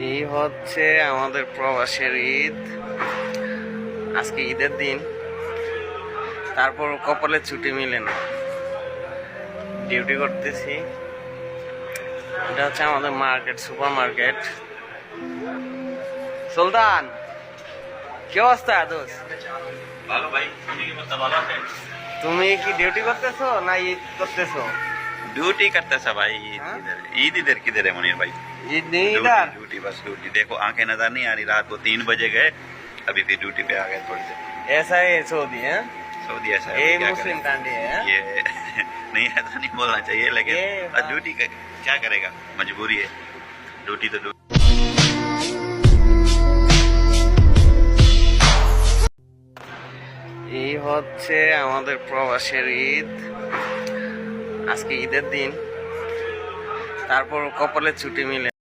এই হচ্ছে আমাদের প্রবাসের ঈদ। আজকে ঈদের দিন, তারপর কপালে ছুটি মিলে না, ডিউটি করতেছি। এটা হচ্ছে আমাদের মার্কেট, সুপার মার্কেট। সুলতান, কি অবস্থা দোস্ত? ভালো ভাই, তুমি কি অবস্থা? ভালো আছে? তুমি কি ডিউটি করতেছো না ঈদ করতেছো? ड्यूटी करता सा भाई। हाँ? ईद इधर किधर है मुनीर भाई? ঈদ নেই ड्यूटी इधर। ड्यूटी बस ड्यूटी। देखो आंखें नजर नहीं आ रही, रात को 3 बजे गए, अभी फिर ड्यूटी पे आ गए थोड़ी देर। ऐसा है सऊदी है, सऊदी ऐसा है, ये क्या मुस्लिम करें? कंट्री है। ये नहीं, ऐसा नहीं बोलना चाहिए, लेकिन ये ड्यूटी का क्या करेगा, मजबूरी है। ड्यूटी तो ड्यूटी। এই হচ্ছে আমাদের প্রবাসের ঈদ। আজকে ঈদের দিন, তারপর কপালে ছুটি মিলে